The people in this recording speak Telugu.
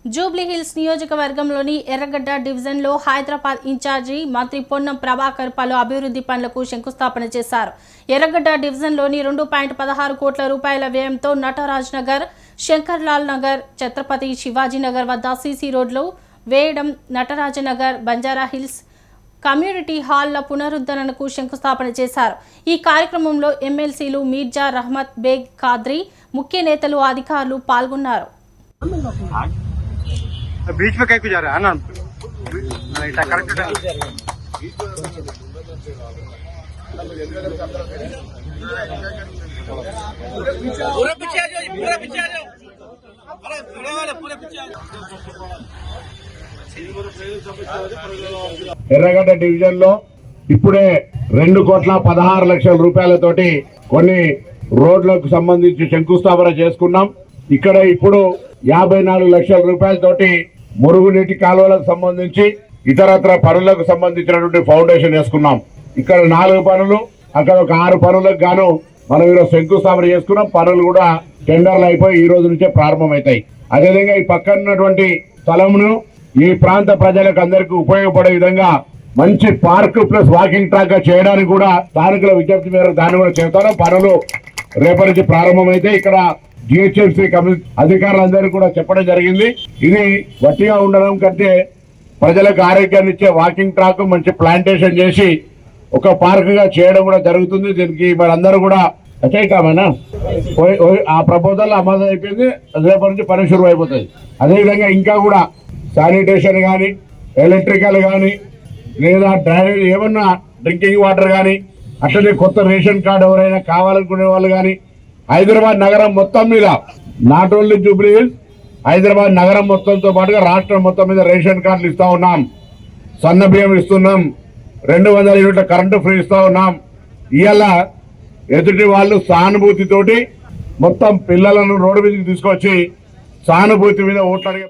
జూబ్లీహిల్స్ నియోజకవర్గంలోని ఎర్రగడ్డ డివిజన్లో హైదరాబాద్ ఇన్ఛార్జి మంత్రి పొన్నం ప్రభాకర్ పలు అభివృద్ధి పనులకు శంకుస్థాపన చేశారు. ఎర్రగడ్డ డివిజన్లోని 2.16 కోట్ల రూపాయల వ్యయంతో నటరాజ్ నగర్, శంకర్లాల్ నగర్, ఛత్రపతి శివాజీ నగర్ వద్ద సీసీ రోడ్లు వేయడం, నటరాజ నగర్, బంజారా హిల్స్ కమ్యూనిటీ హాల్ల పునరుద్ధరణకు శంకుస్థాపన చేశారు. ఈ కార్యక్రమంలో ఎమ్మెల్సీలు మీర్జా రహమత్ బేగ్ ఖాద్రీ, ముఖ్య నేతలు, అధికారులు పాల్గొన్నారు. बीच में कहीं को जा रहा है ना करेक्ट पूरा पीछे आ जाओ, पूरा पीछे आ जाओ, अरे बड़े वाले पूरे पीछे आ जाओ. ఎర్రగడ్డ డివిజన్ లో ఇప్పుడే 2,16,00,000 రూపాయలతోటి కొన్ని రోడ్లకు సంబంధించి శంకుస్థాపన చేసుకున్నాం. ఇక్కడ ఇప్పుడు 54 లక్షల రూపాయలతోటి మురుగునీటి కాలువలకు సంబంధించి ఇతరత్ర పనులకు సంబంధించినటువంటి ఫౌండేషన్ వేసుకున్నాం. ఇక్కడ 4 పనులు, అక్కడ ఒక 6 పనులకు గాను మనం ఈరోజు శంకుస్థాపన చేసుకున్నాం. పనులు కూడా టెండర్లు అయిపోయి ఈ రోజు నుంచే ప్రారంభమవుతాయి. అదేవిధంగా ఈ పక్కన ఉన్నటువంటి స్థలంను ఈ ప్రాంత ప్రజలకు అందరికీ ఉపయోగపడే విధంగా మంచి పార్క్ ప్లస్ వాకింగ్ ట్రాక్ గా చేయడానికి కూడా స్థానికుల విజ్ఞప్తి మేరకు దాన్ని కూడా చేస్తాను. పనులు రేపటి నుంచి ప్రారంభమైతే ఇక్కడ జిహెచ్ఎంసీ అధికారులందరూ కూడా చెప్పడం జరిగింది. ఇది వట్టిగా ఉండడం కంటే ప్రజలకు ఆరోగ్యాన్ని ఇచ్చే వాకింగ్ ట్రాక్ మంచి ప్లాంటేషన్ చేసి ఒక పార్క్ గా చేయడం కూడా జరుగుతుంది. దీనికి మరి అందరూ కూడా అచేకామేనా ఆ ప్రపోజల్ అమలు అయిపోయింది. రేపటి నుంచి పని షురు అయిపోతుంది. అదేవిధంగా ఇంకా కూడా శానిటేషన్ కానీ, ఎలక్ట్రికల్ కానీ, లేదా డ్రైనేజ్ ఏమన్నా డ్రింకింగ్ వాటర్ కానీ, అట్లనే కొత్త రేషన్ కార్డు ఎవరైనా కావాలనుకునే వాళ్ళు కానీ హైదరాబాద్ నగరం మొత్తం మీద, నాట్ ఓన్లీ జూబ్లీహిల్స్, హైదరాబాద్ నగరం మొత్తంతో పాటుగా రాష్ట్రం మొత్తం మీద రేషన్ కార్డులు ఇస్తా ఉన్నాం, సన్న బియ్యం ఇస్తున్నాం, 200 యూనిట్ల కరెంటు ఫ్రీ ఇస్తా ఉన్నాం. ఇవాళ ఎదుటి వాళ్ళు సానుభూతితోటి మొత్తం పిల్లలను రోడ్డు మీదకి తీసుకొచ్చి సానుభూతి మీద ఓట్లు అడిగే